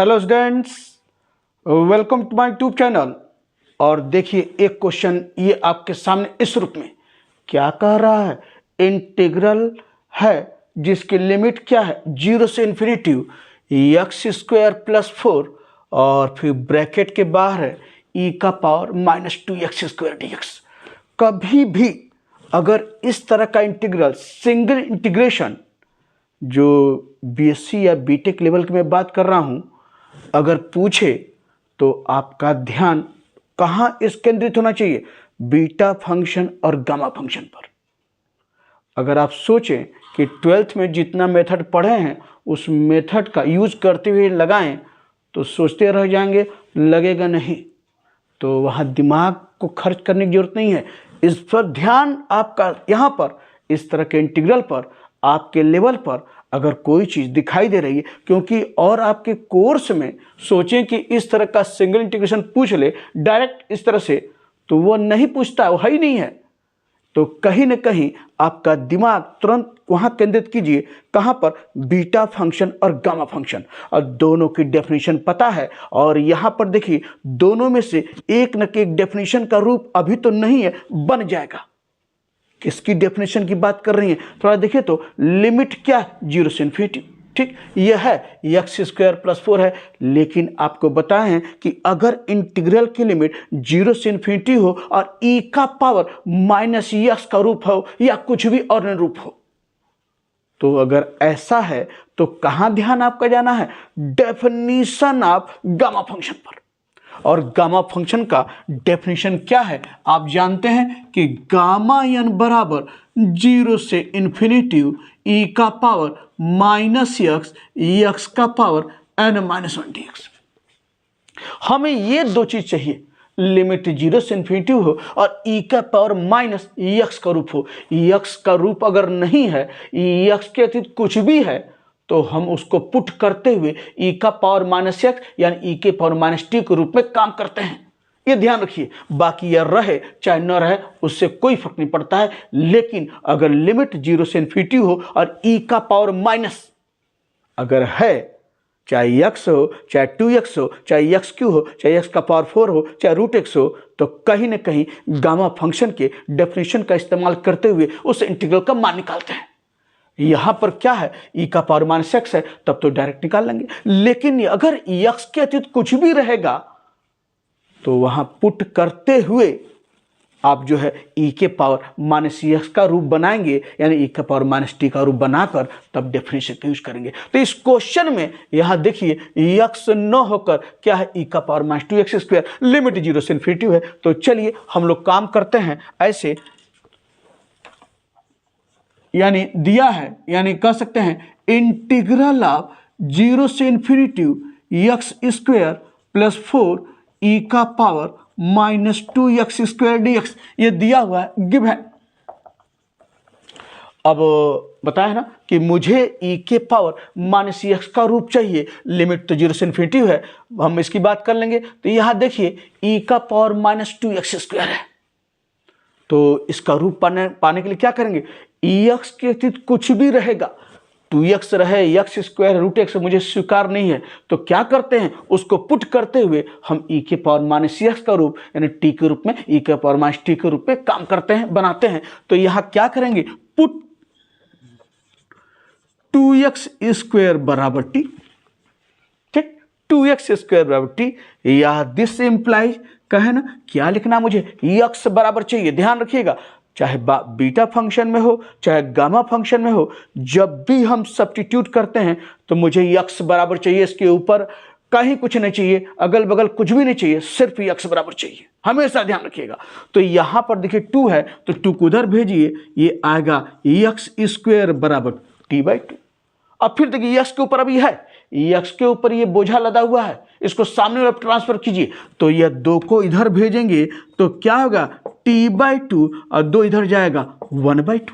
Hello students, welcome to my YouTube channel. और देखिए एक क्वेश्चन ये आपके सामने इस रूप में क्या कह रहा है। इंटीग्रल है जिसकी लिमिट क्या है, 0 से इन्फिनिटी एक्स स्क्वायर प्लस 4 और फिर ब्रैकेट के बाहर है e का पावर -2x स्क्वायर dx। कभी भी अगर इस तरह का इंटीग्रल सिंगल इंटीग्रेशन जो बीएससी या बीटेक लेवल की मैं बात कर रहा हूं, अगर पूछे तो आपका ध्यान कहाँ इस केंद्रित होना चाहिए, बीटा फंक्शन और गामा फंक्शन पर। अगर आप सोचें कि 12th में जितना मेथड पढ़े हैं उस मेथड का यूज करते हुए लगाएं तो सोचते रह जाएंगे, लगेगा नहीं। तो वहाँ दिमाग को खर्च करने की जरूरत नहीं है। इस पर ध्यान आपका यहाँ पर इस तरह के इंटीग्रल पर आपके लेवल पर अगर कोई चीज़ दिखाई दे रही है, क्योंकि और आपके कोर्स में सोचें कि इस तरह का सिंगल इंटीग्रेशन पूछ ले डायरेक्ट इस तरह से, तो वो नहीं पूछता, वो है ही नहीं है। तो कहीं ना कहीं आपका दिमाग तुरंत वहाँ केंद्रित कीजिए, कहाँ पर, बीटा फंक्शन और गामा फंक्शन। और दोनों की डेफिनेशन पता है। और यहाँ पर देखिए दोनों में से एक न एक डेफिनेशन का रूप अभी तो नहीं है, बन जाएगा। किसकी डेफिनेशन की बात कर रही है, थोड़ा देखिए तो लिमिट क्या है, 0 से इन्फिनिटी। ठीक, यह है एक्स स्क्वायर प्लस 4 है। लेकिन आपको बताएं कि अगर इंटीग्रल की लिमिट 0 से इन्फिनिटी हो और e का पावर -x का रूप हो या कुछ भी और रूप हो, तो अगर ऐसा है तो कहां ध्यान आपका जाना है, डेफिनेशन ऑफ गामा फंक्शन पर। और गामा फंक्शन का डेफिनेशन क्या है, आप जानते हैं कि गामा n बराबर 0 से इन्फिनिटी e का पावर -x, x का पावर n-1 dx। हमें ये दो चीज चाहिए, लिमिट 0 से इन्फिनिटी हो और e का पावर -x का रूप हो। x का रूप अगर नहीं है, x के अतिरिक्त कुछ भी है, तो हम उसको पुट करते हुए e का पावर -x यानी e के पावर -t के रूप में काम करते हैं। ये ध्यान रखिए। बाकी यह रहे चाहे न रहे उससे कोई फर्क नहीं पड़ता है। लेकिन अगर लिमिट 0 से इन्फिनिटी हो और e का पावर माइनस अगर है, चाहे x हो, चाहे 2x हो, चाहे x³ हो, चाहे x का पावर 4 हो, चाहे √x हो, तो कहीं ना कहीं गामा फंक्शन के डेफिनेशन का इस्तेमाल करते हुए उस इंटीग्रल का मान निकालते हैं। यहां पर क्या है, e का पावर -x है, तब तो डायरेक्ट निकाल लेंगे। लेकिन अगर x के अतिरिक्त कुछ भी रहेगा तो वहां पुट करते हुए आप जो है e के पावर -x का रूप बनाएंगे, यानी e का पावर -t का रूप बनाकर तब डेफिनेशन का यूज करेंगे। तो इस क्वेश्चन में यहां देखिए x न होकर क्या है, e का पावर -2x स्क्वायर, लिमिट 0 से इन्फिनिटी है। तो चलिए हम लोग काम करते हैं ऐसे, यानी दिया है, यानी कह सकते हैं इंटीग्रल ऑफ 0 से infinity x square plus 4 e का पावर -2x स्क्वायर dx। ये दिया हुआ है, गिव है। अब बताया ना कि मुझे e के पावर -x का रूप चाहिए, लिमिट तो 0 से इन्फिनिटी है, हम इसकी बात कर लेंगे। तो यहां देखिए e का पावर -2x स्क्वायर है, तो इसका रूप पाने के लिए क्या करेंगे, x के अतिरिक्त कुछ भी रहेगा, 2x रहे, x स्क्वायर √x मुझे स्वीकार नहीं है, तो क्या करते हैं, उसको पुट करते हुए हम e के पावर -x का रूप यानी t के रूप में, e के पावर -t के रूप में काम करते हैं, बनाते हैं। तो यहां क्या करेंगे, पुट 2x स्क्वायर बराबर t, ठीक, 2x स्क्वायर बराबर t, या दिस इंप्लाइज कहे ना, क्या लिखना मुझे, x बराबर चाहिए। ध्यान रखिएगा, चाहे बीटा फंक्शन में हो चाहे गामा फंक्शन में हो, जब भी हम सब्स्टिट्यूट करते हैं तो मुझे x बराबर चाहिए, इसके ऊपर कहीं कुछ नहीं चाहिए, अगल बगल कुछ भी नहीं चाहिए, सिर्फ x बराबर चाहिए, हमेशा ध्यान रखिएगा। तो यहां पर देखिए 2 है तो 2 को उधर भेजिए, ये आएगा x स्क्वायर बराबर t/2। अब फिर देखिए x के ऊपर अभी है, x के ऊपर ये बोझा लदा हुआ है, इसको सामने वाला ट्रांसफर कीजिए, तो यह 2 को इधर भेजेंगे तो क्या होगा, t/2 और 2 इधर जाएगा 1/2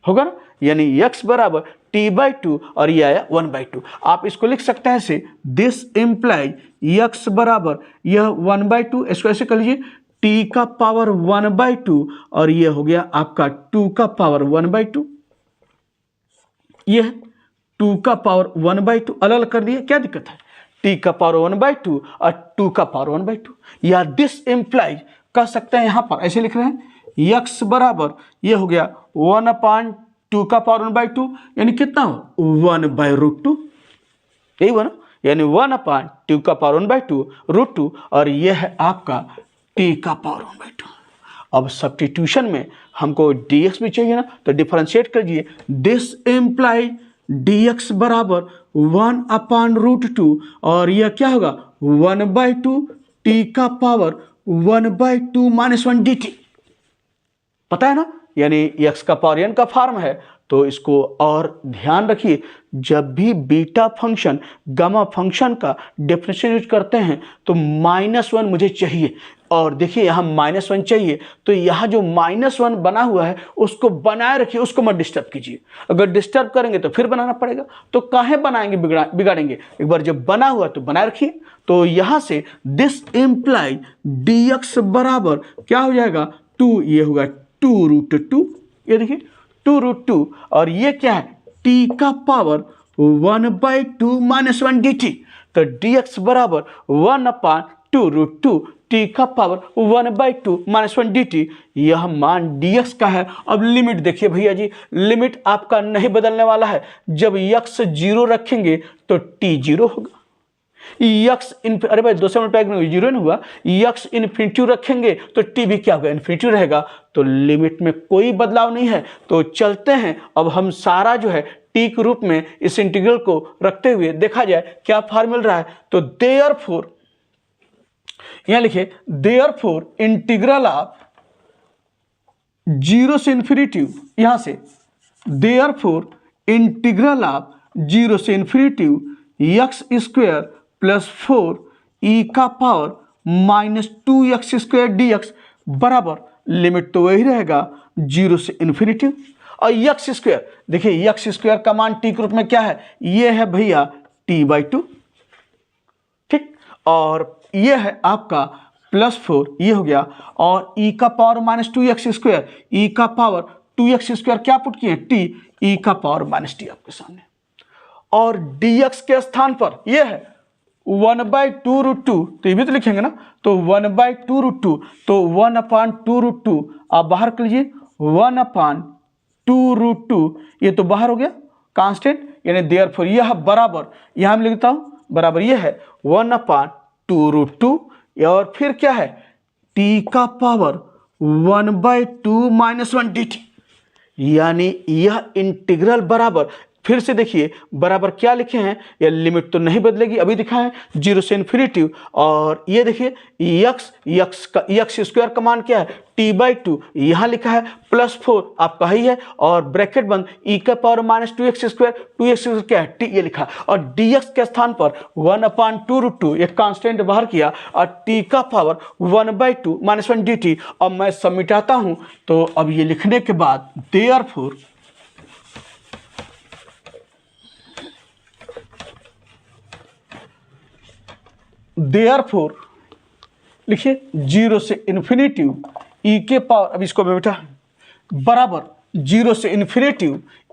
होगा ना, यानी x बराबर t/2 और ये आया 1/2। आप इसको लिख सकते हैं ऐसे, दिस इंप्लाइज x बराबर यह 1/2, इसको ऐसे कर लीजिए, t का पावर 1/2 और ये हो गया आपका 2 का पावर 1/2, यह 2 का पावर 1/2 अलग अलग कर दिया, क्या दिक्कत है, टी का पावर 1/2 और 2 का पावर 1/2, या दिस इम्प्लाइज कह सकते हैं यहाँ पर ऐसे लिख रहे हैं x बराबर ये हो गया 1/2 का पावर 1/2, यानी कितना हो 1/√2, यही हुआ ना, यानी 1/2 का पावर 1/2 √2, और यह है आपका t का पावर 1/2। अब सब्स्टिट्यूशन में हमको dx भी चाहिए ना, तो डिफरेंशिएट कर दीजिए, दिस इम्प्लाई dx बराबर 1/√2, और यह क्या होगा 1/2 t का पावर 1/2 - 1 dt, पता है ना, यानी x का पावर n का फॉर्म है। तो इसको और ध्यान रखिए, जब भी बीटा फंक्शन गामा फंक्शन का डेफिनेशन यूज करते हैं तो -1 मुझे चाहिए, और देखिए यहाँ -1 चाहिए, तो यहाँ जो -1 बना हुआ है उसको बनाए रखिए, उसको मत डिस्टर्ब कीजिए। अगर डिस्टर्ब करेंगे तो फिर बनाना पड़ेगा, तो काहे बनाएंगे, बिगाड़ेंगे। एक बार जब बना हुआ तो बनाए रखिए। तो यहाँ से दिस इम्प्लाई dx बराबर क्या हो जाएगा 2, ये होगा 2√2, ये देखिए 2√2, और ये क्या है t का पावर 1/2 - 1 dt, तो dx बराबर 1/2√2 t का पावर 1/2 - 1 dt, यह मान dx का है। अब लिमिट देखिए भैया जी, लिमिट आपका नहीं बदलने वाला है। जब x 0 रखेंगे तो t 0 होगा, x अरे भाई 2 से मल्टीप्लाई 0 नहीं हुआ, x इन्फिनिटी रखेंगे तो t भी क्या होगा इन्फिनिटी रहेगा। तो लिमिट में कोई बदलाव नहीं है। तो चलते हैं अब हम सारा जो है t के रूप में इस इंटीग्रल को रखते हुए देखा जाए क्या फॉर्म मिल रहा है। तो देयरफॉर यहां लिखिए, देयरफॉर इंटीग्रल ऑफ 0 से इन्फिनिटी, यहां से देयरफॉर इंटीग्रल ऑफ 0 से इन्फिनिटी x² + 4 e का पावर -2x² dx बराबर, लिमिट तो वही रहेगा 0 से इन्फिनिटी, और x², देखिए x² का मान t के रूप में क्या है, ये है भैया t/2, ठीक, और ये है आपका +4, ये हो गया, और e का पावर -2x², e का पावर 2x² क्या पुट किए t, e का पावर -t आपके सामने, और dx के स्थान पर ये है 1/2√2, तो ये भी तो लिखेंगे ना, तो 1/2√2, तो 1/2√2 आप बाहर कर लीजिए, 1/2√2, ये तो बाहर हो गया कांस्टेंट, यानी देयरफॉर यह बराबर, यहां मैं लिखता हूं बराबर, यह है 1/2√2, और फिर क्या है t का पावर 1/2 - 1 dt, यानी यह इंटीग्रल बराबर, फिर से देखिए बराबर क्या लिखे हैं, यह लिमिट तो नहीं बदलेगी, अभी दिखा है 0 से इन्फिनिटी, और ये देखिए x² का मान क्या है t/2, यहां लिखा है +4 आपका ही है, और ब्रैकेट बंद e का पावर -2x², 2x² क्या है t, ये लिखा, और dx के स्थान पर 1/2√2 एक कांस्टेंट बाहर किया, और t का पावर 1/2 - 1 dt, अब मैं सब मिटाता हूं। तो अब ये लिखने के बाद देयरफॉर लिखिए 0 से इन्फिनिटी e के पावर, अब इसको मैं बेटा बराबर 0 से इन्फिनिटी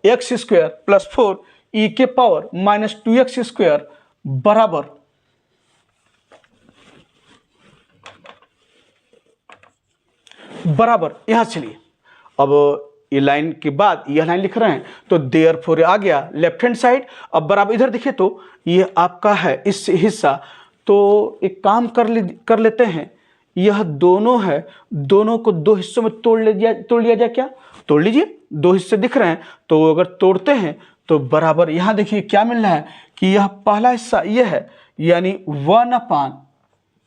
x² + 4 e के पावर -2x² बराबर यहां चलिए, अब ये लाइन के बाद यह लाइन लिख रहे हैं, तो देयरफॉर आ गया लेफ्ट हैंड साइड। अब बराबर इधर देखिए, तो ये आपका है इस हिस्सा, तो एक काम कर लेते हैं, यह दोनों है, दोनों को 2 हिस्सों में तोड़ लिया जाए, क्या तोड़ लीजिए, 2 हिस्से दिख रहे हैं, तो अगर तोड़ते हैं तो बराबर यहां देखिए क्या मिल रहा है कि यह पहला हिस्सा ये है, यानी 1/,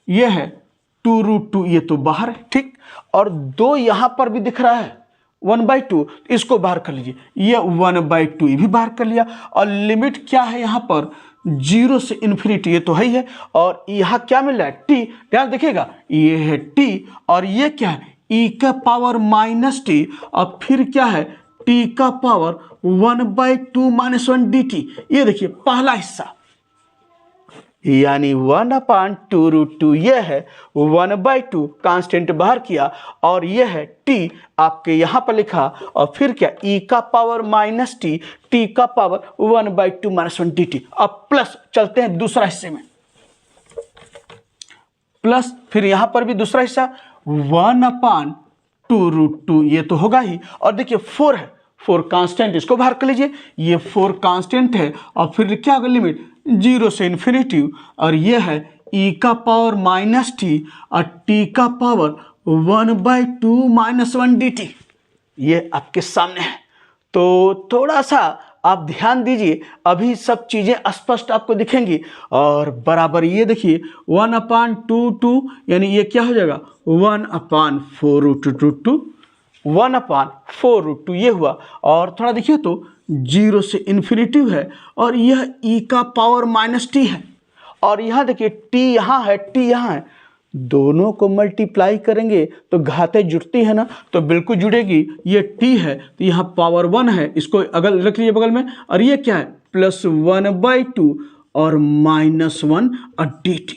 ये है 2√2, ये तो बाहर है, ठीक, और 2 यहां पर भी दिख रहा है 1/2, इसको बाहर कर लीजिए, ये 1/2 ये भी बाहर कर लिया, और लिमिट क्या है यहाँ पर 0 से इन्फिनिटी, ये तो है ही है, और यहाँ क्या मिल रहा है t, ध्यान देखिएगा, ये है t, और ये क्या है e का पावर -t, और फिर क्या है t का पावर 1/2 - 1 dt, ये देखिए पहला हिस्सा, यानी 1/2√2, ये है 1/2 कांस्टेंट बाहर किया, और ये है t आपके यहां पर लिखा, और फिर क्या e का पावर -t, t का पावर 1/2 - 1 dt। अब प्लस चलते हैं दूसरा हिस्से में, प्लस फिर यहाँ पर भी दूसरा हिस्सा 1/2√2, ये तो होगा ही। और देखिए 4 है, 4 कांस्टेंट, इसको बाहर कर लीजिए, ये 4 कांस्टेंट है। और फिर क्या होगा लिमिट 0 से इन्फिनिटी, और ये है e का पावर माइनस टी और t का पावर 1/2 - 1 dt, ये आपके सामने है। तो थोड़ा सा आप ध्यान दीजिए, अभी सब चीजें स्पष्ट आपको दिखेंगी। और बराबर ये देखिए 1/2 यानी ये क्या हो जाएगा 1/4√2, 1/4√2 ये हुआ। और थोड़ा देखिए तो 0 से इन्फिनिटी है, और यह e का पावर माइनस टी है। और यहाँ देखिए t यहाँ है, t यहाँ है, दोनों को मल्टीप्लाई करेंगे तो घातें जुड़ती है ना, तो बिल्कुल जुड़ेगी। ये t है तो यहाँ पावर 1 है, इसको अगल रख लीजिए बगल में। और ये क्या है +1/2 और -1 dt।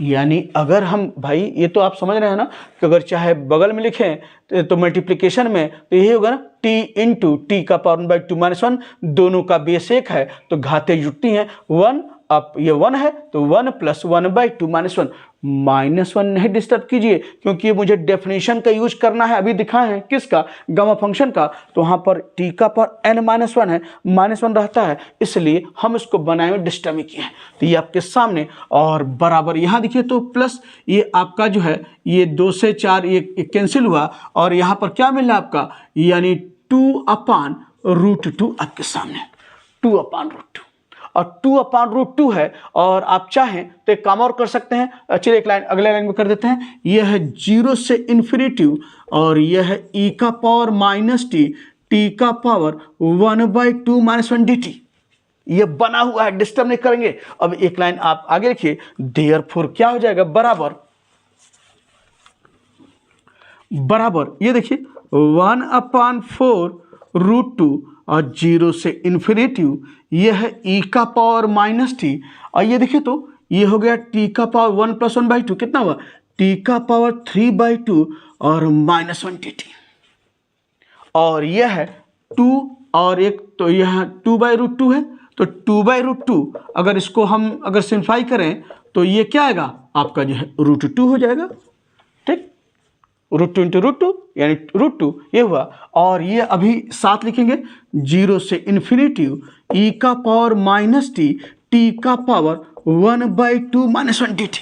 यानी अगर हम भाई, ये तो आप समझ रहे हैं ना कि अगर चाहे बगल में लिखें तो मल्टीप्लिकेशन में तो यही होगा ना, t इंटू टी का पावर 1/2 - 1, दोनों का बेस 1 है तो घातें जुड़ती हैं। 1 अब ये 1 है तो 1 + 1/2 - 1, -1 नहीं डिस्टर्ब कीजिए, क्योंकि ये मुझे डेफिनेशन का यूज करना है। अभी दिखाए हैं किसका, गामा फंक्शन का, तो वहाँ पर t का पावर n-1 है, -1 रहता है, इसलिए हम इसको बनाए में डिस्टर्ब ही किए हैं। तो ये आपके सामने, और बराबर यहाँ देखिए तो प्लस ये आपका जो है ये 2 से 4 ये कैंसिल हुआ, और यहाँ पर क्या मिल रहा है आपका, यानी 2/√2 आपके सामने, 2/√2। और 2/√2 है। और आप चाहें तो एक काम और कर सकते हैं, चलिए एक लाइन अगले लाइन में कर देते हैं। यह है 0 से इन्फिनिटी, और यह है e का पावर माइनस टी, t का पावर 1/2 - 1 dt, ये बना हुआ है, डिस्टर्ब नहीं करेंगे। अब एक लाइन आप आगे लिखिए, देयरफॉर क्या हो जाएगा बराबर ये देखिए 1/4√2 और 0 से इन्फिनिटी, यह है e का पावर माइनस टी, और ये देखिए तो ये हो गया t का पावर 1 + 1/2, कितना हुआ t का पावर 3/2 और -1 dt। और यह है 2 और एक, तो यह 2/√2 है, तो 2/√2 अगर इसको हम अगर सिंप्लीफाई करें तो ये क्या आएगा आपका जो है √2 हो जाएगा, ठीक, √2 × √2 यानी √2 ये हुआ। और ये अभी साथ लिखेंगे 0 से इन्फिनिटी e का पावर माइनस टी, t का पावर 1/2 - 1 dt।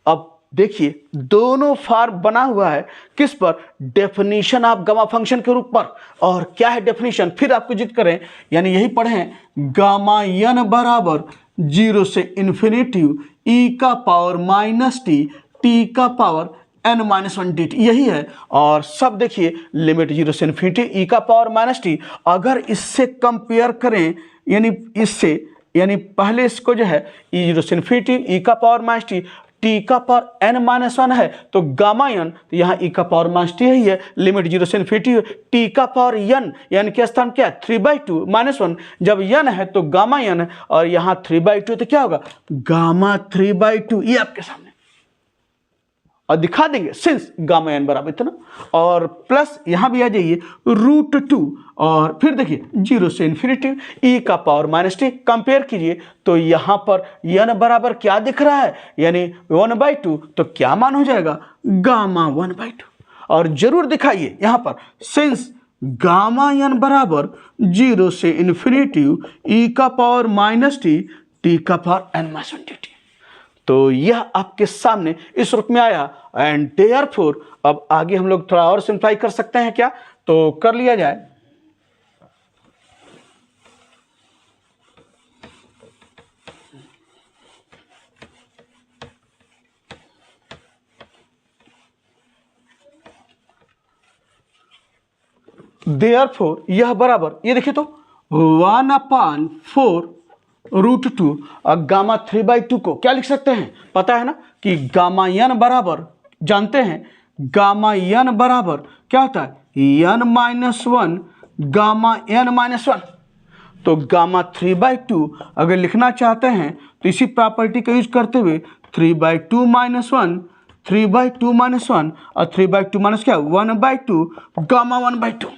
अब देखिए दोनों फॉर्म बना हुआ है किस पर, डेफिनेशन ऑफ गामा फंक्शन के रूप पर। और क्या है डेफिनेशन, फिर आपको जिक्र करें, यानी यही पढ़ें, गामा n बराबर 0 से इन्फिनिटी e का पावर माइनस टी, t का पावर n-1 dt, यही है। और सब देखिए लिमिट 0 से इन्फिनिटी e का पावर माइनस टी, अगर इससे कंपेयर करें, यानी इससे, यानी पहले इसको जो है 0 से इन्फिनिटी e का पावर माइनस टी, t का पावर n-1 है, तो गामा n, तो यहाँ e का पावर माइनस टी ही है, लिमिट 0 से इन्फिनिटी, t का पावर n यानी क्या स्थान क्या है 3/2 - 1, जब n है तो गामा n है, और यहाँ 3/2 तो क्या होगा गामा 3/2, ये आपके सामने और दिखा देंगे सिंस गामा n बराबर इतना। और प्लस यहाँ भी आ जाइए √2, और फिर देखिए 0 से इन्फिनिटी e का पावर माइनस टी, कंपेयर कीजिए तो यहाँ पर n बराबर क्या दिख रहा है, यानी 1/2, तो क्या मान हो जाएगा गामा 1/2। और जरूर दिखाइए यहाँ पर सिंस गामा n बराबर 0 से इन्फिनिटी e का पावर माइनस टी, t का पावर n-1 dt, तो यह आपके सामने इस रूप में आया। एंड देयरफॉर अब आगे हम लोग थोड़ा और सिंप्लीफाई कर सकते हैं क्या, तो कर लिया जाए। देयरफॉर यह बराबर ये देखिए तो 1/4√2 और गामा 3/2 को क्या लिख सकते हैं, पता है ना कि गामा n बराबर, जानते हैं गामा n बराबर क्या होता है n-1 गामा n-1, तो गामा 3/2 अगर लिखना चाहते हैं तो इसी प्रॉपर्टी का यूज करते हुए 3/2 - 1, 3/2 - 1 और 3/2 माइनस क्या 1/2 गामा 1/2।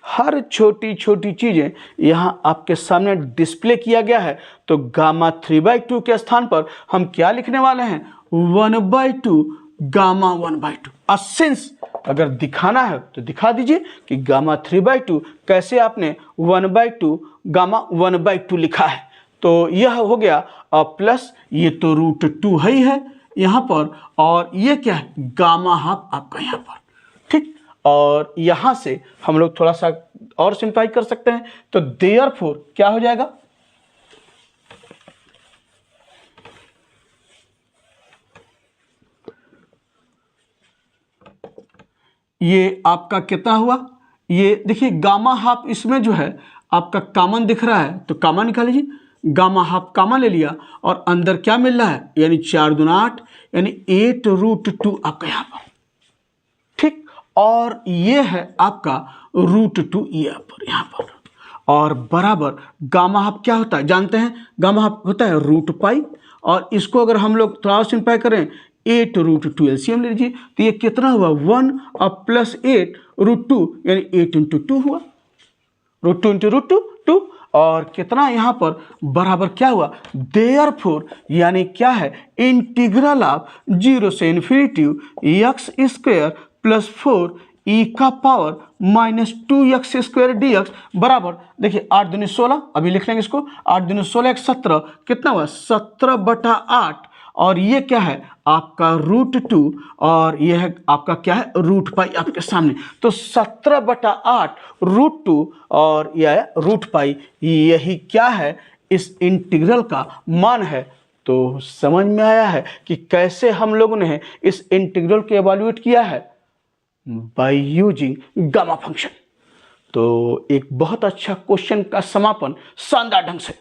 हर छोटी छोटी चीजें यहाँ आपके सामने डिस्प्ले किया गया है। तो गामा 3/2 के स्थान पर हम क्या लिखने वाले हैं 1/2 गामा 1/2। सिंस अगर दिखाना है तो दिखा दीजिए कि गामा 3/2 कैसे आपने 1/2 गामा 1/2 लिखा है। तो यह हो गया प्लस, ये तो √2 ही है यहाँ पर, और ये क्या है, गामा हाफ आपका यहाँ पर, ठीक। और यहाँ से हम लोग थोड़ा सा और सिंप्लीफाई कर सकते हैं, तो देयरफॉर क्या हो जाएगा, ये आपका कितना हुआ, ये देखिए गामा हाफ इसमें जो है आपका कॉमन दिख रहा है, तो कॉमन निकाल लीजिए, गामा हाफ कॉमन ले लिया और अंदर क्या मिल रहा है, यानी 4 दूना 8, यानी 8√2 आपका यहाँ पर, ठीक। और ये है आपका √2 यहाँ पर, और बराबर गामा हाफ क्या होता है जानते हैं, गामा हाफ होता है √π, और इसको अगर हम लोग थोड़ा सिंप्लीफाई करें 8√2 एलसीएम ले लीजिए, तो ये कितना हुआ 1 और प्लस 8√2 यानी 8 × 2 हुआ, √2 × √2 और कितना यहाँ पर बराबर क्या हुआ, देयरफॉर यानी क्या है, इंटीग्रल ऑफ 0 से इन्फिनिटी x² + 4 e⁻⁻2x² dx बराबर, देखिए 8 दूनी 16, अभी लिख लेंगे इसको, 8 दूनी 16 17, कितना हुआ 17/8, और ये क्या है आपका √2, और ये है आपका क्या है √π आपके सामने, तो 17/8 √2 और यह है √π, यही क्या है इस इंटीग्रल का मान है। तो समझ में आया है कि कैसे हम लोगों ने इस इंटीग्रल को एवैल्यूएट किया है, बाय यूजिंग गामा फंक्शन। तो एक बहुत अच्छा क्वेश्चन का समापन शानदार ढंग से